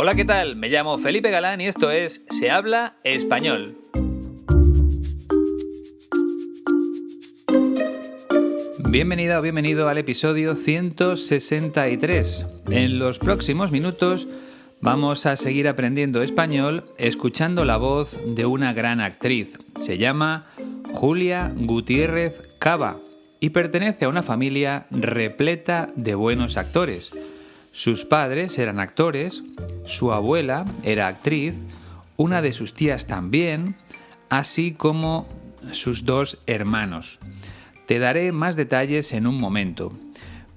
Hola, ¿qué tal? Me llamo Felipe Galán y esto es Se habla español. Bienvenida o bienvenido al episodio 163. En los próximos minutos vamos a seguir aprendiendo español escuchando la voz de una gran actriz. Se llama Julia Gutiérrez Cava y pertenece a una familia repleta de buenos actores. Sus padres eran actores, su abuela era actriz, una de sus tías también, así como sus dos hermanos. Te daré más detalles en un momento,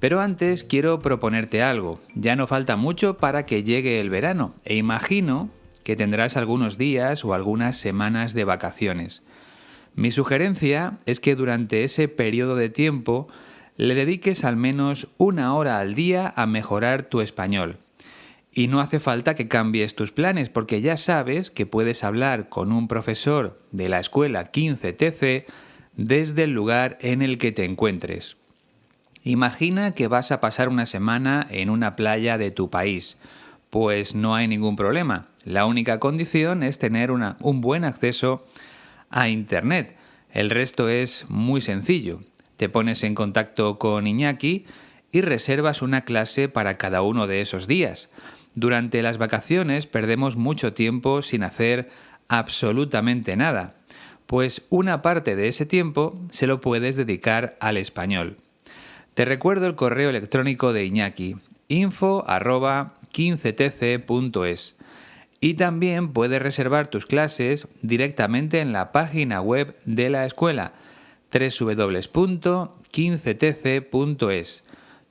pero antes quiero proponerte algo. Ya no falta mucho para que llegue el verano e imagino que tendrás algunos días o algunas semanas de vacaciones. Mi sugerencia es que durante ese periodo de tiempo le dediques al menos 1 hora al día a mejorar tu español. Y no hace falta que cambies tus planes porque ya sabes que puedes hablar con un profesor de la escuela 15TC desde el lugar en el que te encuentres. Imagina que vas a pasar una semana en una playa de tu país. Pues no hay ningún problema. La única condición es tener un buen acceso a Internet. El resto es muy sencillo. Te pones en contacto con Iñaki y reservas una clase para cada uno de esos días. Durante las vacaciones perdemos mucho tiempo sin hacer absolutamente nada, pues una parte de ese tiempo se lo puedes dedicar al español. Te recuerdo el correo electrónico de Iñaki, info@15tc.es. Y también puedes reservar tus clases directamente en la página web de la escuela, www.15tc.es.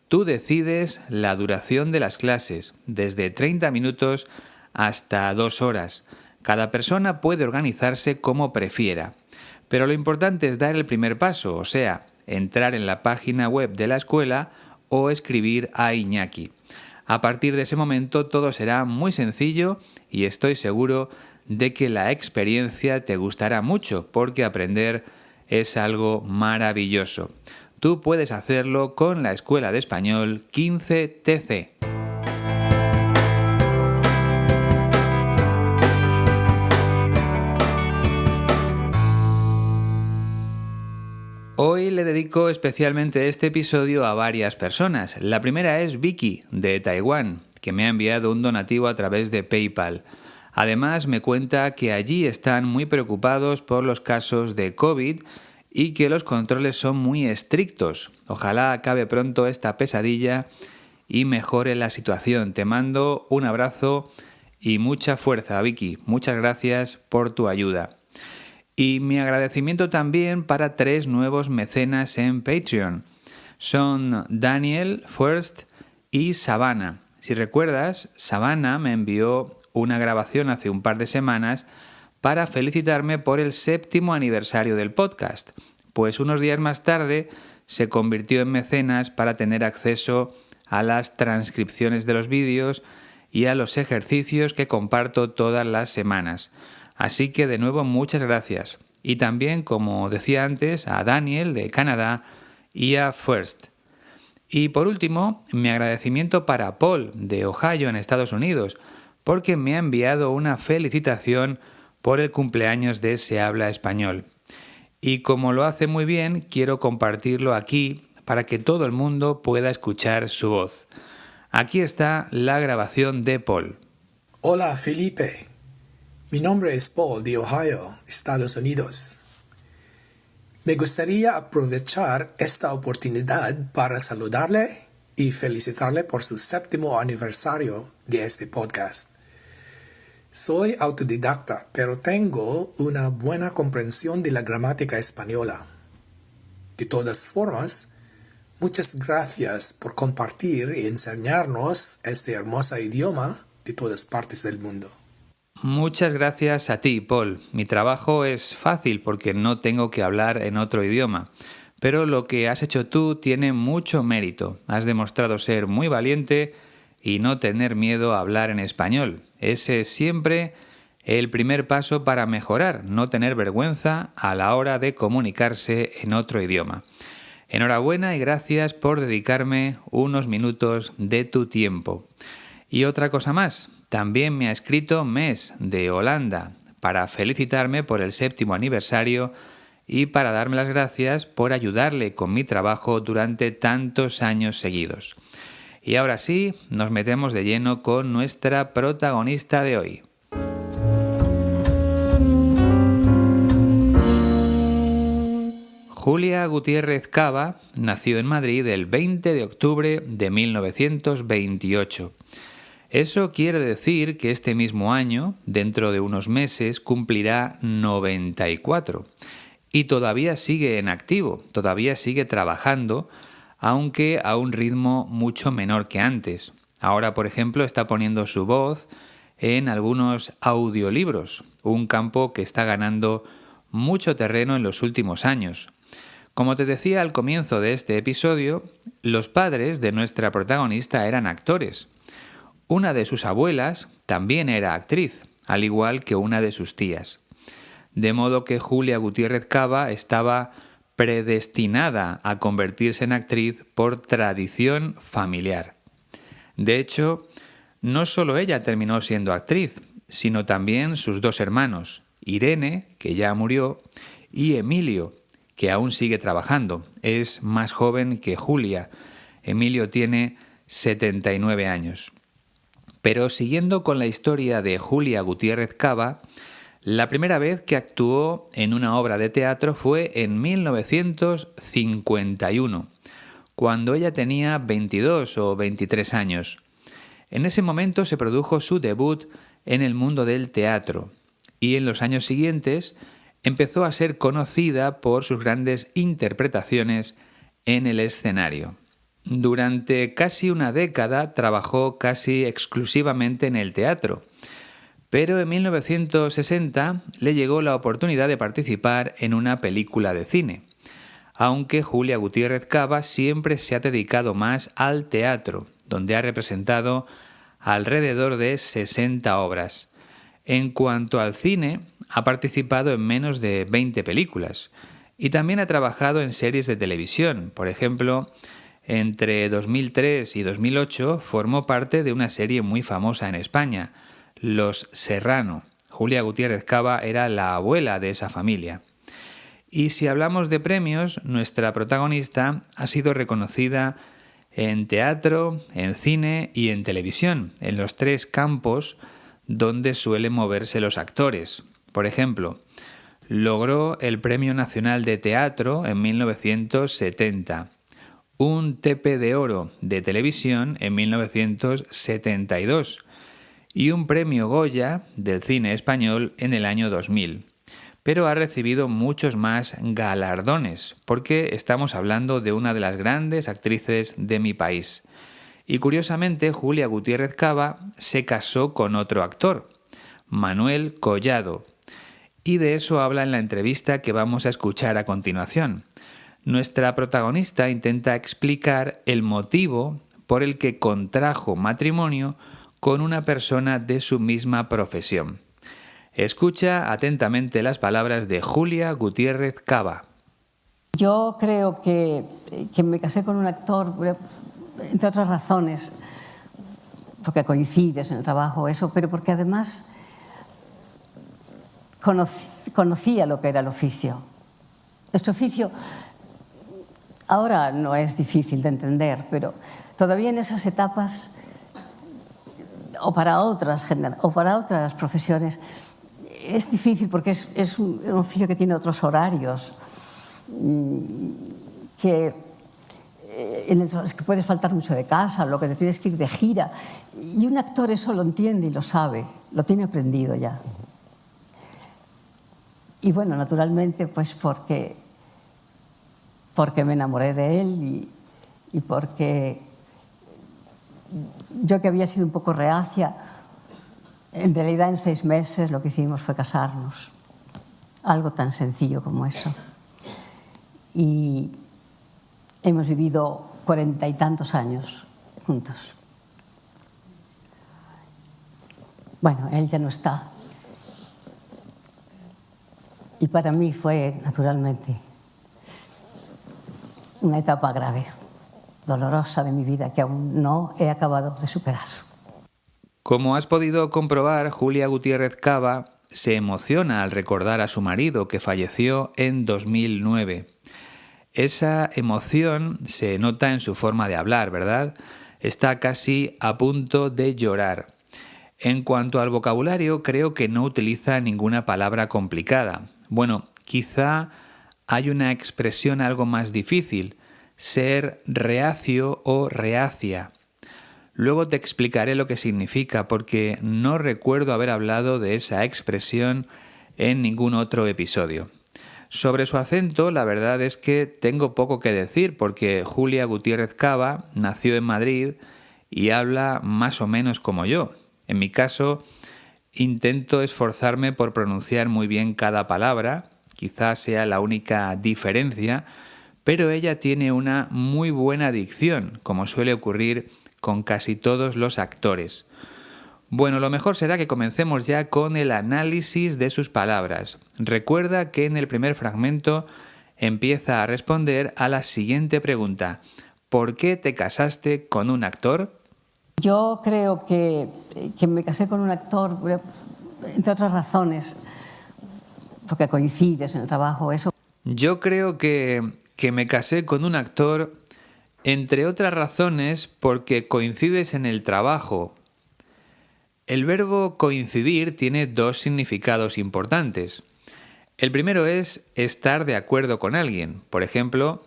Tú decides la duración de las clases, desde 30 minutos hasta 2 horas. Cada persona puede organizarse como prefiera. Pero lo importante es dar el primer paso, o sea, entrar en la página web de la escuela o escribir a Iñaki. A partir de ese momento todo será muy sencillo y estoy seguro de que la experiencia te gustará mucho porque aprender es algo maravilloso. Tú puedes hacerlo con la Escuela de Español 15TC. Hoy le dedico especialmente este episodio a varias personas. La primera es Vicky, de Taiwán, que me ha enviado un donativo a través de PayPal. Además, me cuenta que allí están muy preocupados por los casos de COVID y que los controles son muy estrictos. Ojalá acabe pronto esta pesadilla y mejore la situación. Te mando un abrazo y mucha fuerza, Vicky. Muchas gracias por tu ayuda. Y mi agradecimiento también para 3 nuevos mecenas en Patreon. Son Daniel, First y Savannah. Si recuerdas, Savannah me envió una grabación hace un par de semanas para felicitarme por el 7º aniversario del podcast. Pues unos días más tarde se convirtió en mecenas para tener acceso a las transcripciones de los vídeos y a los ejercicios que comparto todas las semanas. Así que de nuevo muchas gracias. Y también, como decía antes, a Daniel de Canadá y a First. Y por último, mi agradecimiento para Paul de Ohio en Estados Unidos, porque me ha enviado una felicitación por el cumpleaños de Se habla español. Y como lo hace muy bien, quiero compartirlo aquí para que todo el mundo pueda escuchar su voz. Aquí está la grabación de Paul. Hola Felipe, mi nombre es Paul de Ohio, Estados Unidos. Me gustaría aprovechar esta oportunidad para saludarle y felicitarle por su 7º aniversario de este podcast. Soy autodidacta, pero tengo una buena comprensión de la gramática española. De todas formas, muchas gracias por compartir y enseñarnos este hermoso idioma de todas partes del mundo. Muchas gracias a ti, Paul. Mi trabajo es fácil porque no tengo que hablar en otro idioma. Pero lo que has hecho tú tiene mucho mérito. Has demostrado ser muy valiente y no tener miedo a hablar en español. Ese es siempre el primer paso para mejorar, no tener vergüenza a la hora de comunicarse en otro idioma. Enhorabuena y gracias por dedicarme unos minutos de tu tiempo. Y otra cosa más, También me ha escrito Mes, de Holanda, para felicitarme por el 7º aniversario y para darme las gracias por ayudarle con mi trabajo durante tantos años seguidos. Y ahora sí, nos metemos de lleno con nuestra protagonista de hoy. Julia Gutiérrez Cava nació en Madrid el 20 de octubre de 1928. Eso quiere decir que este mismo año, dentro de unos meses, cumplirá 94. Y todavía sigue en activo, todavía sigue trabajando, aunque a un ritmo mucho menor que antes. Ahora, por ejemplo, está poniendo su voz en algunos audiolibros, un campo que está ganando mucho terreno en los últimos años. Como te decía al comienzo de este episodio, los padres de nuestra protagonista eran actores. Una de sus abuelas también era actriz, al igual que una de sus tías. De modo que Julia Gutiérrez Cava estaba predestinada a convertirse en actriz por tradición familiar. De hecho, no solo ella terminó siendo actriz, sino también sus dos hermanos, Irene, que ya murió, y Emilio, que aún sigue trabajando. Es más joven que Julia. Emilio tiene 79 años. Pero siguiendo con la historia de Julia Gutiérrez Cava, la primera vez que actuó en una obra de teatro fue en 1951, cuando ella tenía 22 o 23 años. En ese momento se produjo su debut en el mundo del teatro y en los años siguientes empezó a ser conocida por sus grandes interpretaciones en el escenario. Durante casi una década trabajó casi exclusivamente en el teatro, pero en 1960 le llegó la oportunidad de participar en una película de cine, aunque Julia Gutiérrez Cava siempre se ha dedicado más al teatro, donde ha representado alrededor de 60 obras. En cuanto al cine, ha participado en menos de 20 películas y también ha trabajado en series de televisión. Por ejemplo, entre 2003 y 2008 formó parte de una serie muy famosa en España, Los Serrano. Julia Gutiérrez Cava era la abuela de esa familia. Y si hablamos de premios, nuestra protagonista ha sido reconocida en teatro, en cine y en televisión, en los tres campos donde suelen moverse los actores. Por ejemplo, logró el Premio Nacional de Teatro en 1970, un Tepe de Oro de Televisión en 1972 y un Premio Goya del cine español en el año 2000. Pero ha recibido muchos más galardones, porque estamos hablando de una de las grandes actrices de mi país. Y curiosamente, Julia Gutiérrez Cava se casó con otro actor, Manuel Collado. Y de eso habla en la entrevista que vamos a escuchar a continuación. Nuestra protagonista intenta explicar el motivo por el que contrajo matrimonio con una persona de su misma profesión. Escucha atentamente las palabras de Julia Gutiérrez Cava. Yo creo que me casé con un actor, entre otras razones, porque coincides en el trabajo, eso, pero porque además conocía lo que era el oficio. Nuestro oficio ahora no es difícil de entender, pero todavía en esas etapas, o para otras profesiones, es difícil porque es un oficio que tiene otros horarios, en los que puedes faltar mucho de casa, lo que te tienes que ir de gira. Y un actor eso lo entiende y lo sabe, lo tiene aprendido ya. Y bueno, naturalmente, pues porque me enamoré de él y porque yo, que había sido un poco reacia, en realidad en 6 meses lo que hicimos fue casarnos. Algo tan sencillo como eso. Y hemos vivido 40 y tantos años juntos. Bueno, él ya no está. Y para mí fue, naturalmente, una etapa grave, dolorosa de mi vida que aún no he acabado de superar. Como has podido comprobar, Julia Gutiérrez Cava se emociona al recordar a su marido que falleció en 2009. Esa emoción se nota en su forma de hablar, ¿verdad? Está casi a punto de llorar. En cuanto al vocabulario, creo que no utiliza ninguna palabra complicada. Bueno, quizá hay una expresión algo más difícil, ser reacio o reacia. Luego te explicaré lo que significa porque no recuerdo haber hablado de esa expresión en ningún otro episodio. Sobre su acento, la verdad es que tengo poco que decir porque Julia Gutiérrez Cava nació en Madrid y habla más o menos como yo. En mi caso, intento esforzarme por pronunciar muy bien cada palabra, quizás sea la única diferencia, pero ella tiene una muy buena dicción, como suele ocurrir con casi todos los actores. Bueno, lo mejor será que comencemos ya con el análisis de sus palabras. Recuerda que en el primer fragmento empieza a responder a la siguiente pregunta. ¿Por qué te casaste con un actor? Yo creo que me casé con un actor, entre otras razones, porque coincides en el trabajo, eso. Yo creo que me casé con un actor, entre otras razones, porque coincides en el trabajo. El verbo coincidir tiene dos significados importantes. El primero es estar de acuerdo con alguien. Por ejemplo,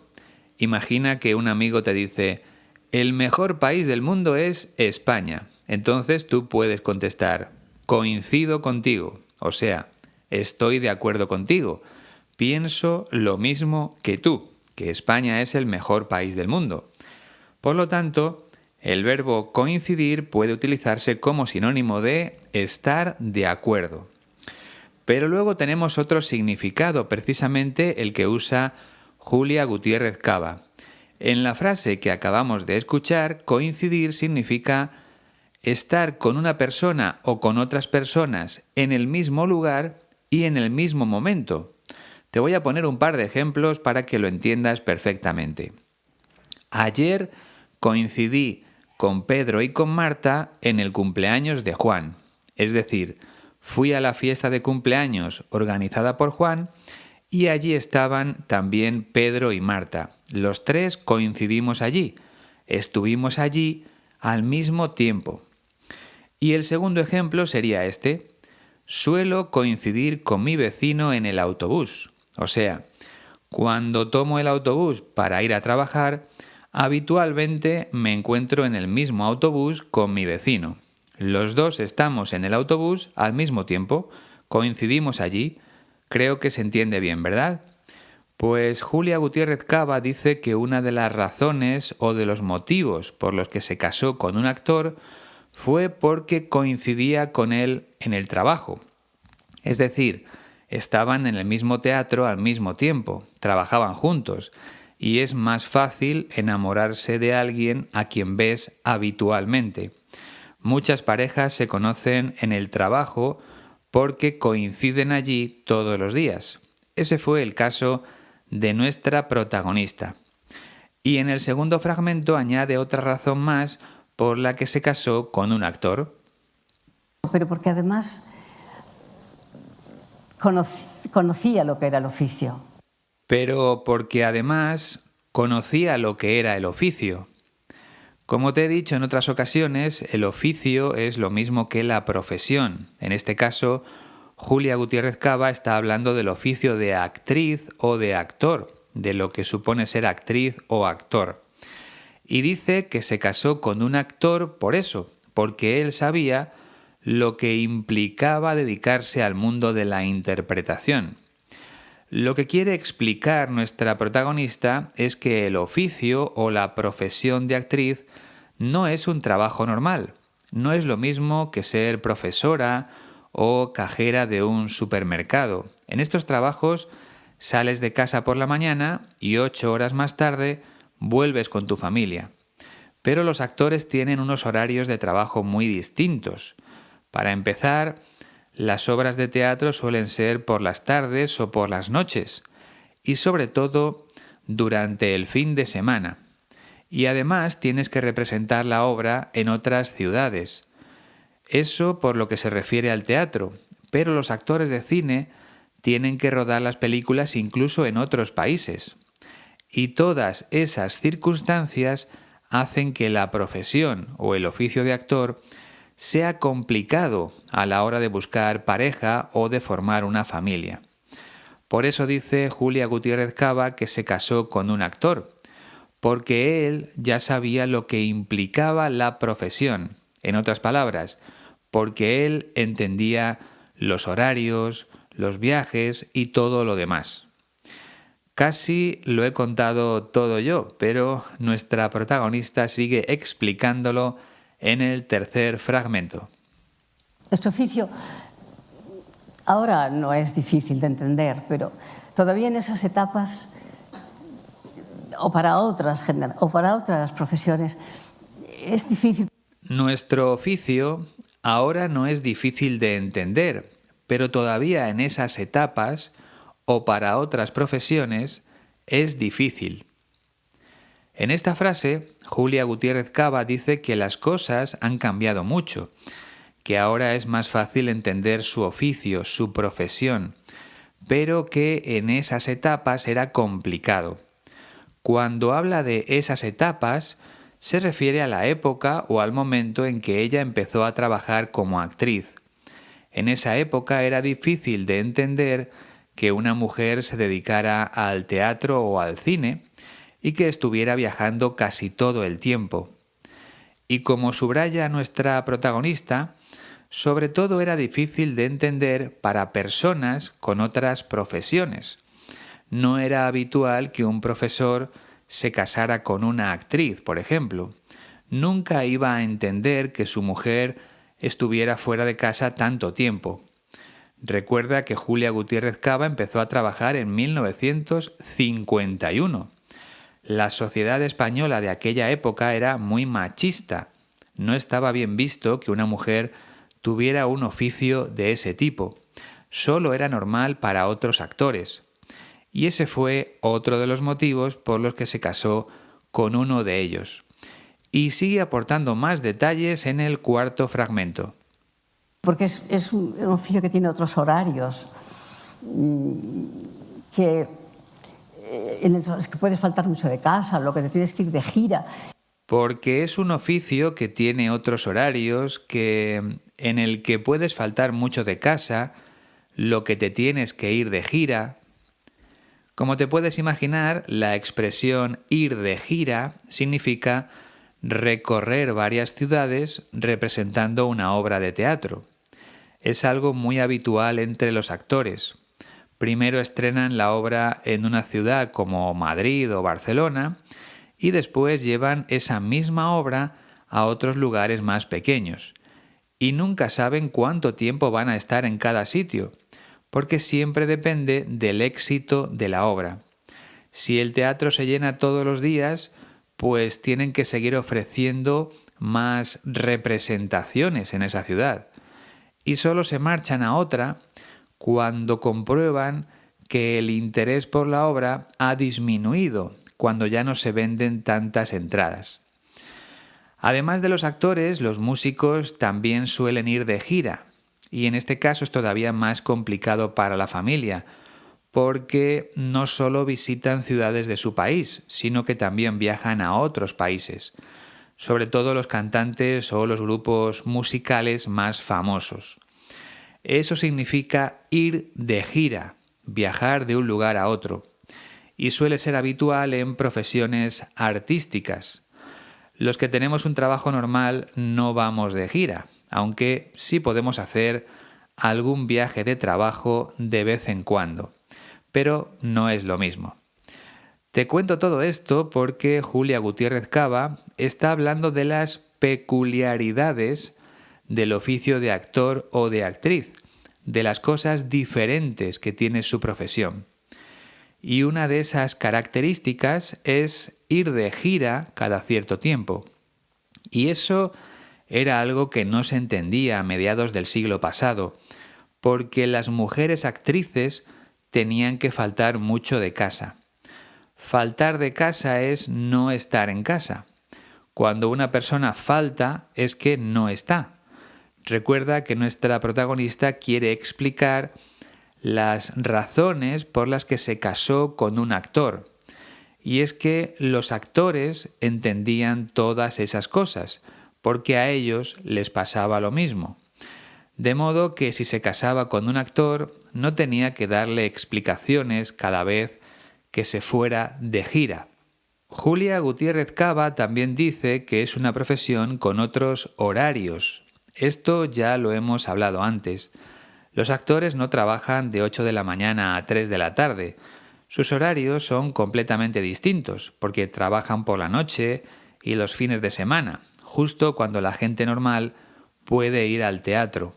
imagina que un amigo te dice: el mejor país del mundo es España. Entonces tú puedes contestar: coincido contigo. O sea, estoy de acuerdo contigo. Pienso lo mismo que tú, que España es el mejor país del mundo. Por lo tanto, el verbo coincidir puede utilizarse como sinónimo de estar de acuerdo. Pero luego tenemos otro significado, precisamente el que usa Julia Gutiérrez Cava. En la frase que acabamos de escuchar, coincidir significa estar con una persona o con otras personas en el mismo lugar y en el mismo momento. Te voy a poner un par de ejemplos para que lo entiendas perfectamente. Ayer coincidí con Pedro y con Marta en el cumpleaños de Juan. Es decir, fui a la fiesta de cumpleaños organizada por Juan y allí estaban también Pedro y Marta. Los tres coincidimos allí. Estuvimos allí al mismo tiempo. Y el segundo ejemplo sería este. Suelo coincidir con mi vecino en el autobús. O sea, cuando tomo el autobús para ir a trabajar, habitualmente me encuentro en el mismo autobús con mi vecino. Los dos estamos en el autobús al mismo tiempo, coincidimos allí. Creo que se entiende bien, ¿verdad? Pues Julia Gutiérrez Cava dice que una de las razones o de los motivos por los que se casó con un actor fue porque coincidía con él en el trabajo. Es decir, estaban en el mismo teatro al mismo tiempo, trabajaban juntos, y es más fácil enamorarse de alguien a quien ves habitualmente. Muchas parejas se conocen en el trabajo porque coinciden allí todos los días. Ese fue el caso de nuestra protagonista. Y en el segundo fragmento añade otra razón más por la que se casó con un actor. Pero porque además conocía lo que era el oficio. Pero porque además conocía lo que era el oficio. Como te he dicho en otras ocasiones, el oficio es lo mismo que la profesión. En este caso, Julia Gutiérrez Cava está hablando del oficio de actriz o de actor, de lo que supone ser actriz o actor. Y dice que se casó con un actor por eso, porque él sabía lo que implicaba dedicarse al mundo de la interpretación. Lo que quiere explicar nuestra protagonista es que el oficio o la profesión de actriz no es un trabajo normal. No es lo mismo que ser profesora o cajera de un supermercado. En estos trabajos sales de casa por la mañana y 8 horas más tarde vuelves con tu familia. Pero los actores tienen unos horarios de trabajo muy distintos. Para empezar, las obras de teatro suelen ser por las tardes o por las noches, y sobre todo durante el fin de semana. Y además tienes que representar la obra en otras ciudades. Eso por lo que se refiere al teatro, pero los actores de cine tienen que rodar las películas incluso en otros países. Y todas esas circunstancias hacen que la profesión o el oficio de actor sea complicado a la hora de buscar pareja o de formar una familia. Por eso dice Julia Gutiérrez Cava que se casó con un actor, porque él ya sabía lo que implicaba la profesión. En otras palabras, porque él entendía los horarios, los viajes y todo lo demás. Casi lo he contado todo yo, pero nuestra protagonista sigue explicándolo en el tercer fragmento. Nuestro oficio ahora no es difícil de entender, pero todavía en esas etapas o para otras profesiones es difícil. Nuestro oficio ahora no es difícil de entender, pero todavía en esas etapas o para otras profesiones es difícil. En esta frase, Julia Gutiérrez Cava dice que las cosas han cambiado mucho, que ahora es más fácil entender su oficio, su profesión, pero que en esas etapas era complicado. Cuando habla de esas etapas, se refiere a la época o al momento en que ella empezó a trabajar como actriz. En esa época era difícil de entender que una mujer se dedicara al teatro o al cine y que estuviera viajando casi todo el tiempo. Y como subraya nuestra protagonista, sobre todo era difícil de entender para personas con otras profesiones. No era habitual que un profesor se casara con una actriz, por ejemplo. Nunca iba a entender que su mujer estuviera fuera de casa tanto tiempo. Recuerda que Julia Gutiérrez Cava empezó a trabajar en 1951. La sociedad española de aquella época era muy machista. No estaba bien visto que una mujer tuviera un oficio de ese tipo. Solo era normal para otros actores. Y ese fue otro de los motivos por los que se casó con uno de ellos. Y sigue aportando más detalles en el cuarto fragmento. Porque es un oficio que tiene otros horarios, en los que puedes faltar mucho de casa, lo que te tienes que ir de gira. Porque es un oficio que tiene otros horarios, en el que puedes faltar mucho de casa, lo que te tienes que ir de gira. Como te puedes imaginar, la expresión ir de gira significa recorrer varias ciudades representando una obra de teatro. Es algo muy habitual entre los actores. Primero estrenan la obra en una ciudad como Madrid o Barcelona y después llevan esa misma obra a otros lugares más pequeños. Y nunca saben cuánto tiempo van a estar en cada sitio, porque siempre depende del éxito de la obra. Si el teatro se llena todos los días, pues tienen que seguir ofreciendo más representaciones en esa ciudad. Y solo se marchan a otra cuando comprueban que el interés por la obra ha disminuido, cuando ya no se venden tantas entradas. Además de los actores, los músicos también suelen ir de gira, y en este caso es todavía más complicado para la familia, porque no solo visitan ciudades de su país, sino que también viajan a otros países, sobre todo los cantantes o los grupos musicales más famosos. Eso significa ir de gira, viajar de un lugar a otro, y suele ser habitual en profesiones artísticas. Los que tenemos un trabajo normal no vamos de gira, aunque sí podemos hacer algún viaje de trabajo de vez en cuando, pero no es lo mismo. Te cuento todo esto porque Julia Gutiérrez Cava está hablando de las peculiaridades del oficio de actor o de actriz, de las cosas diferentes que tiene su profesión. Y una de esas características es ir de gira cada cierto tiempo. Y eso era algo que no se entendía a mediados del siglo pasado, porque las mujeres actrices tenían que faltar mucho de casa. Faltar de casa es no estar en casa. Cuando una persona falta es que no está. Recuerda que nuestra protagonista quiere explicar las razones por las que se casó con un actor. Y es que los actores entendían todas esas cosas, porque a ellos les pasaba lo mismo. De modo que si se casaba con un actor, no tenía que darle explicaciones cada vez que se fuera de gira. Julia Gutiérrez Cava también dice que es una profesión con otros horarios. Esto ya lo hemos hablado antes. Los actores no trabajan de 8 de la mañana a 3 de la tarde. Sus horarios son completamente distintos, porque trabajan por la noche y los fines de semana, justo cuando la gente normal puede ir al teatro.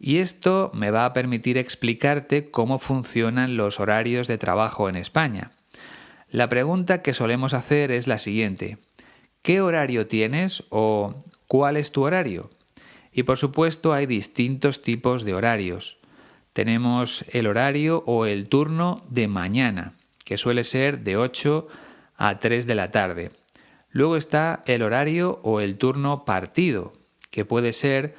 Y esto me va a permitir explicarte cómo funcionan los horarios de trabajo en España. La pregunta que solemos hacer es la siguiente: ¿qué horario tienes o cuál es tu horario? Y por supuesto hay distintos tipos de horarios. Tenemos el horario o el turno de mañana, que suele ser de 8 a 3 de la tarde. Luego está el horario o el turno partido, que puede ser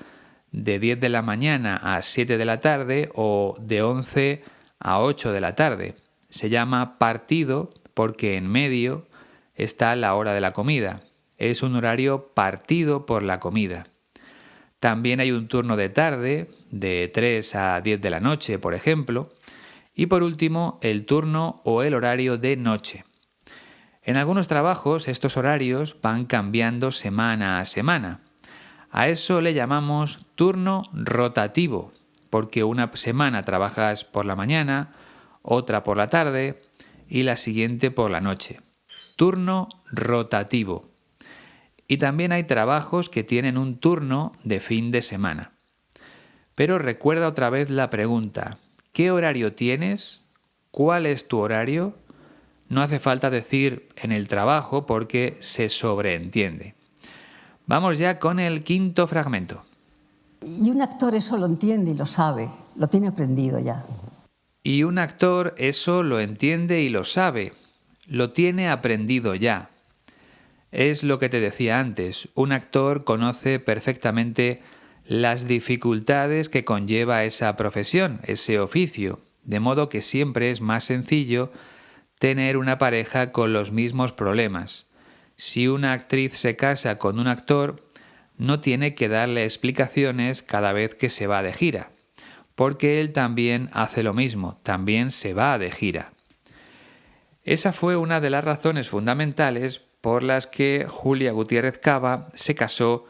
de 10 de la mañana a 7 de la tarde o de 11 a 8 de la tarde. Se llama partido porque en medio está la hora de la comida. Es un horario partido por la comida. También hay un turno de tarde, de 3 a 10 de la noche, por ejemplo. Y por último, el turno o el horario de noche. En algunos trabajos estos horarios van cambiando semana a semana. A eso le llamamos turno rotativo, porque una semana trabajas por la mañana, otra por la tarde y la siguiente por la noche. Turno rotativo. Y también hay trabajos que tienen un turno de fin de semana. Pero recuerda otra vez la pregunta: ¿qué horario tienes? ¿Cuál es tu horario? No hace falta decir en el trabajo porque se sobreentiende. Vamos ya con el quinto fragmento. Y un actor eso lo entiende y lo sabe, lo tiene aprendido ya. Y un actor eso lo entiende y lo sabe, lo tiene aprendido ya. Es lo que te decía antes, un actor conoce perfectamente las dificultades que conlleva esa profesión, ese oficio, de modo que siempre es más sencillo tener una pareja con los mismos problemas. Si una actriz se casa con un actor, no tiene que darle explicaciones cada vez que se va de gira, porque él también hace lo mismo, también se va de gira. Esa fue una de las razones fundamentales por las que Julia Gutiérrez Cava se casó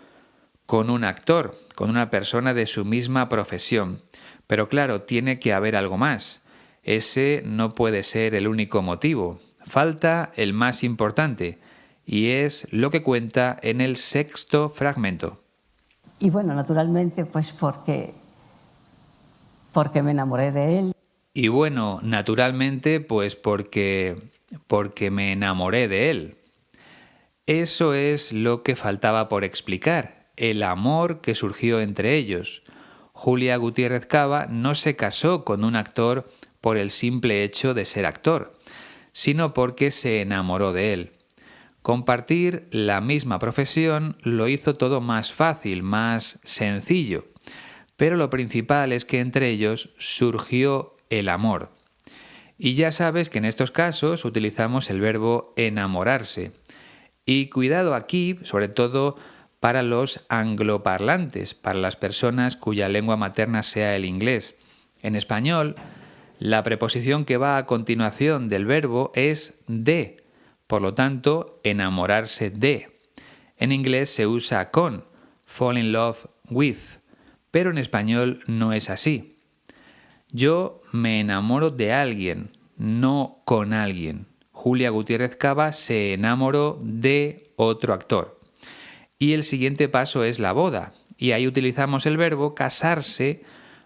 con un actor, con una persona de su misma profesión. Pero claro, tiene que haber algo más. Ese no puede ser el único motivo. Falta el más importante, y es lo que cuenta en el sexto fragmento. Y bueno, naturalmente, pues porque me enamoré de él. Y bueno, naturalmente, pues porque me enamoré de él. Eso es lo que faltaba por explicar, el amor que surgió entre ellos. Julia Gutiérrez Cava no se casó con un actor por el simple hecho de ser actor, sino porque se enamoró de él. Compartir la misma profesión lo hizo todo más fácil, más sencillo, pero lo principal es que entre ellos surgió el amor. Y ya sabes que en estos casos utilizamos el verbo enamorarse. Y cuidado aquí, sobre todo para los angloparlantes, para las personas cuya lengua materna sea el inglés. En español, la preposición que va a continuación del verbo es de, por lo tanto, enamorarse de. En inglés se usa con, fall in love with, pero en español no es así. Yo me enamoro de alguien, no con alguien. Julia Gutiérrez Cava se enamoró de otro actor. Y el siguiente paso es la boda, y ahí utilizamos el verbo casarse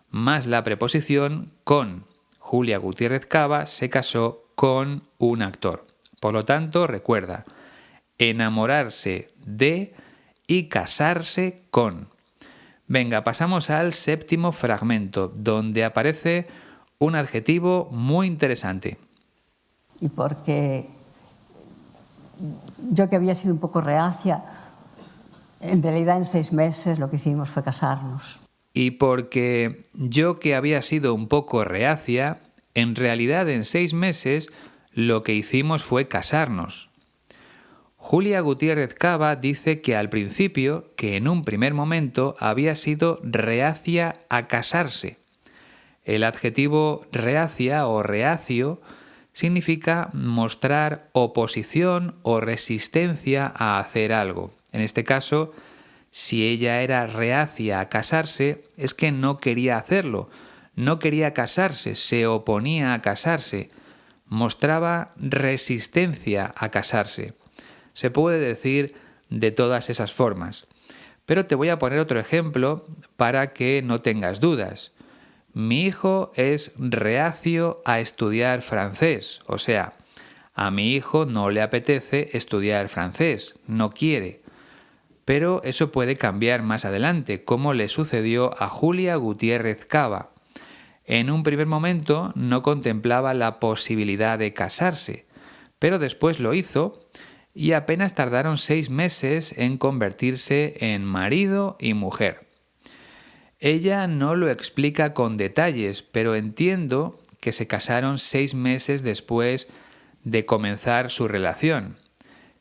más la preposición con. Julia Gutiérrez Cava se casó con un actor. Por lo tanto, recuerda, enamorarse de y casarse con. Venga, pasamos al séptimo fragmento, donde aparece un adjetivo muy interesante. Y porque yo, que había sido un poco reacia, En realidad, en 6 meses lo que hicimos fue casarnos. Y porque yo, que había sido un poco reacia, en realidad en 6 meses lo que hicimos fue casarnos. Julia Gutiérrez Cava dice que al principio, que en un primer momento había sido reacia a casarse. El adjetivo reacia o reacio significa mostrar oposición o resistencia a hacer algo. En este caso, si ella era reacia a casarse, es que no quería hacerlo, no quería casarse, se oponía a casarse, mostraba resistencia a casarse. Se puede decir de todas esas formas. Pero te voy a poner otro ejemplo para que no tengas dudas. Mi hijo es reacio a estudiar francés, o sea, a mi hijo no le apetece estudiar francés, no quiere. Pero eso puede cambiar más adelante, como le sucedió a Julia Gutiérrez Cava. En un primer momento no contemplaba la posibilidad de casarse, pero después lo hizo y apenas tardaron 6 meses en convertirse en marido y mujer. Ella no lo explica con detalles, pero entiendo que se casaron 6 meses después de comenzar su relación.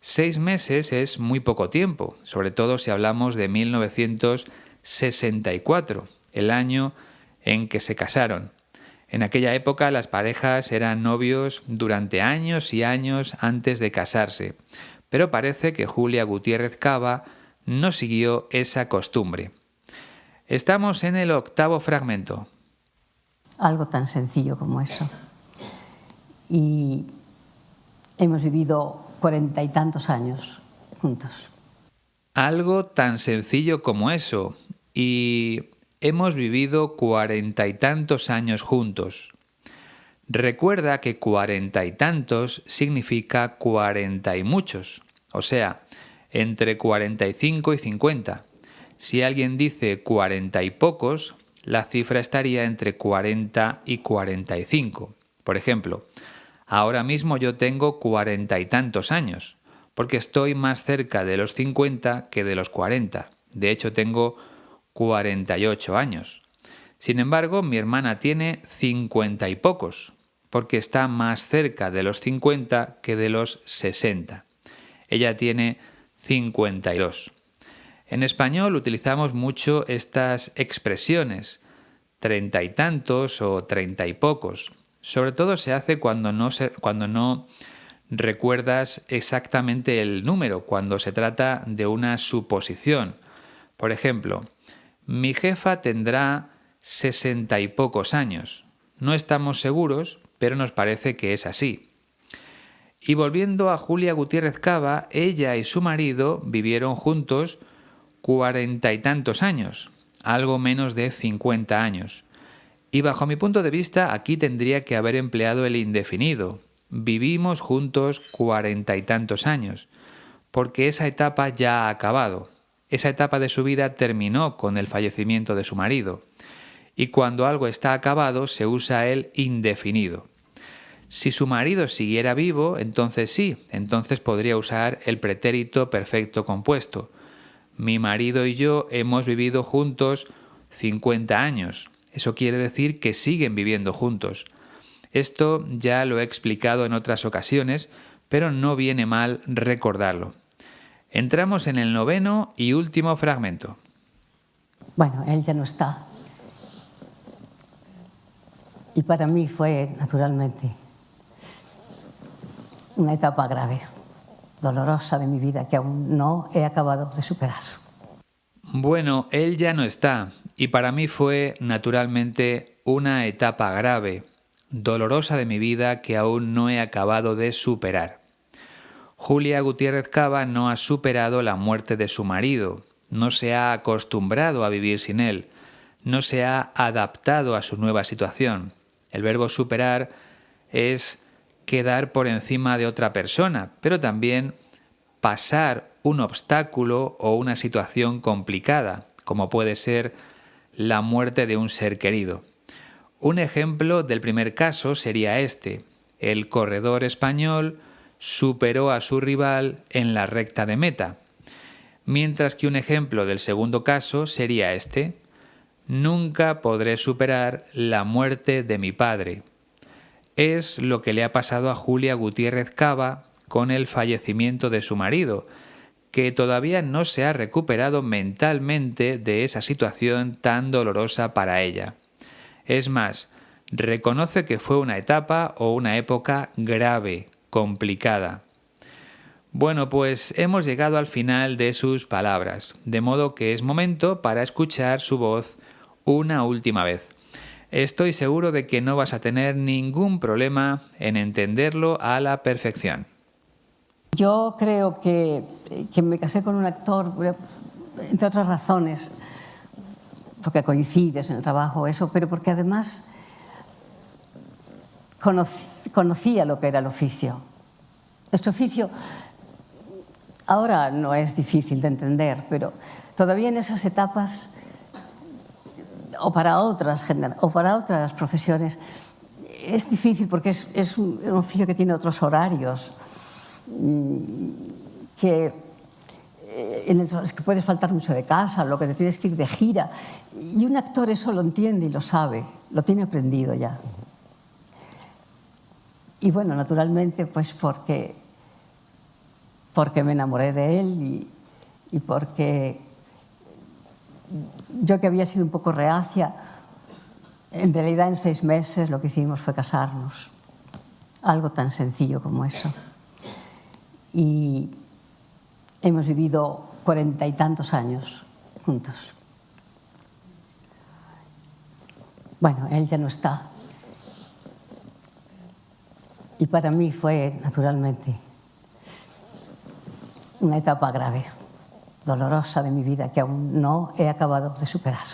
6 meses es muy poco tiempo, sobre todo si hablamos de 1964, el año en que se casaron. En aquella época las parejas eran novios durante años y años antes de casarse, pero parece que Julia Gutiérrez Cava no siguió esa costumbre. Estamos en el 8º fragmento. Algo tan sencillo como eso. Y hemos vivido 40 y tantos años juntos. Algo tan sencillo como eso. Y hemos vivido 40 y tantos años juntos. Recuerda que 40 y tantos significa 40 y muchos, o sea, entre 45 y 50. Si alguien dice 40 y pocos, la cifra estaría entre 40 y 45. Por ejemplo, ahora mismo yo tengo 40 y tantos años, porque estoy más cerca de los 50 que de los 40. De hecho, tengo 48 años. Sin embargo, mi hermana tiene 50 y pocos, porque está más cerca de los 50 que de los 60. Ella tiene 52. En español utilizamos mucho estas expresiones, 30 y tantos o 30 y pocos. Sobre todo se hace cuando no recuerdas exactamente el número, cuando se trata de una suposición. Por ejemplo, mi jefa tendrá 60 y pocos años. No estamos seguros, pero nos parece que es así. Y volviendo a Julia Gutiérrez Cava, ella y su marido vivieron juntos 40 y tantos años, algo menos de 50 años. Y bajo mi punto de vista, aquí tendría que haber empleado el indefinido. Vivimos juntos 40 y tantos años, porque esa etapa ya ha acabado. Esa etapa de su vida terminó con el fallecimiento de su marido. Y cuando algo está acabado, se usa el indefinido. Si su marido siguiera vivo, entonces sí, entonces podría usar el pretérito perfecto compuesto. Mi marido y yo hemos vivido juntos 50 años. Eso quiere decir que siguen viviendo juntos. Esto ya lo he explicado en otras ocasiones, pero no viene mal recordarlo. Entramos en el 9º y último fragmento. Bueno, él ya no está. Y para mí fue, naturalmente, una etapa grave, dolorosa de mi vida que aún no he acabado de superar. Bueno, él ya no está y para mí fue, naturalmente, una etapa grave, dolorosa de mi vida que aún no he acabado de superar. Julia Gutiérrez Cava no ha superado la muerte de su marido, no se ha acostumbrado a vivir sin él, no se ha adaptado a su nueva situación. El verbo superar es quedar por encima de otra persona, pero también pasar un obstáculo o una situación complicada, como puede ser la muerte de un ser querido. Un ejemplo del primer caso sería este. El corredor español superó a su rival en la recta de meta. mientras que un ejemplo del segundo caso sería este: nunca podré superar la muerte de mi padre. Es lo que le ha pasado a Julia Gutiérrez Cava con el fallecimiento de su marido, que todavía no se ha recuperado mentalmente de esa situación tan dolorosa para ella. Es más, reconoce que fue una etapa o una época grave, complicada. Bueno, pues hemos llegado al final de sus palabras, de modo que es momento para escuchar su voz una última vez. Estoy seguro de que no vas a tener ningún problema en entenderlo a la perfección. Yo creo que me casé con un actor, entre otras razones, porque coincides en el trabajo, eso, pero porque además conocía lo que era el oficio. Este oficio ahora no es difícil de entender, pero todavía en esas etapas, o para otras profesiones, es difícil porque es un oficio que tiene otros horarios, que puedes faltar mucho de casa, lo que te tienes que ir de gira. Y un actor eso lo entiende y lo sabe, lo tiene aprendido ya. Y bueno, naturalmente, pues porque me enamoré de él y porque yo, que había sido un poco reacia, en realidad en 6 meses lo que hicimos fue casarnos. Algo tan sencillo como eso. Y hemos vivido 40 y tantos años juntos. Bueno, él ya no está. Y para mí fue, naturalmente, una etapa grave, dolorosa de mi vida, que aún no he acabado de superar.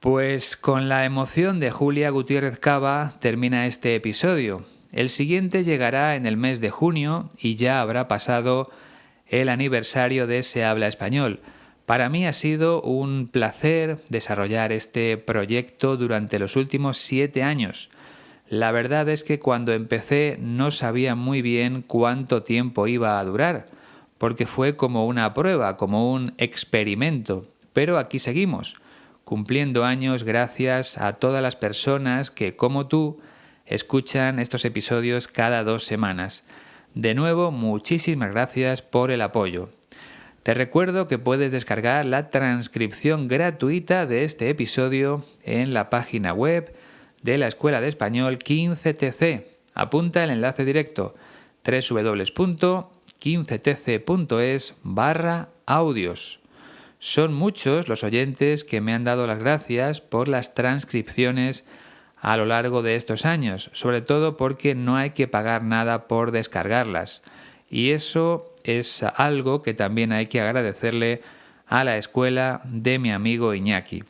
Pues con la emoción de Julia Gutiérrez Cava termina este episodio. El siguiente llegará en el mes de junio y ya habrá pasado el aniversario de Se Habla Español. Para mí ha sido un placer desarrollar este proyecto durante los últimos 7 años. La verdad es que cuando empecé no sabía muy bien cuánto tiempo iba a durar, porque fue como una prueba, como un experimento. Pero aquí seguimos, cumpliendo años gracias a todas las personas que, como tú, escuchan estos episodios cada 2 semanas. De nuevo, muchísimas gracias por el apoyo. Te recuerdo que puedes descargar la transcripción gratuita de este episodio en la página web de la Escuela de Español 15TC. Apunta el enlace directo: www.15tc.es/audios. Son muchos los oyentes que me han dado las gracias por las transcripciones a lo largo de estos años, sobre todo porque no hay que pagar nada por descargarlas. Y eso es algo que también hay que agradecerle a la escuela de mi amigo Iñaki.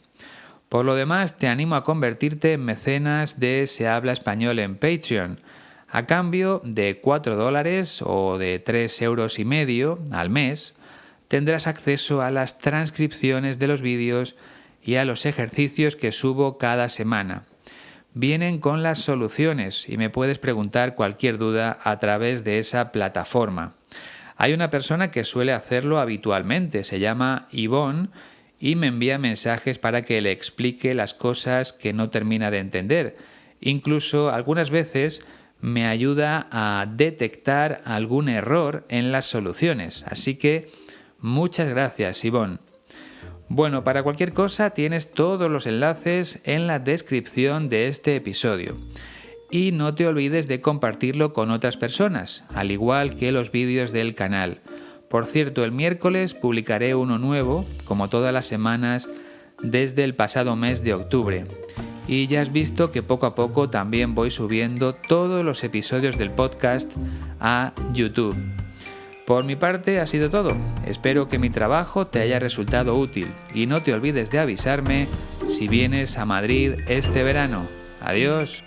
Por lo demás, te animo a convertirte en mecenas de Se Habla Español en Patreon. A cambio de $4 o de 3,5 € al mes, tendrás acceso a las transcripciones de los vídeos y a los ejercicios que subo cada semana. Vienen con las soluciones y me puedes preguntar cualquier duda a través de esa plataforma. Hay una persona que suele hacerlo habitualmente, se llama Ivonne, y me envía mensajes para que le explique las cosas que no termina de entender. Incluso algunas veces me ayuda a detectar algún error en las soluciones. Así que muchas gracias, Ivonne. Bueno, para cualquier cosa tienes todos los enlaces en la descripción de este episodio. Y no te olvides de compartirlo con otras personas, al igual que los vídeos del canal. Por cierto, el miércoles publicaré uno nuevo, como todas las semanas, desde el pasado mes de octubre. Y ya has visto que poco a poco también voy subiendo todos los episodios del podcast a YouTube. Por mi parte ha sido todo. Espero que mi trabajo te haya resultado útil y no te olvides de avisarme si vienes a Madrid este verano. Adiós.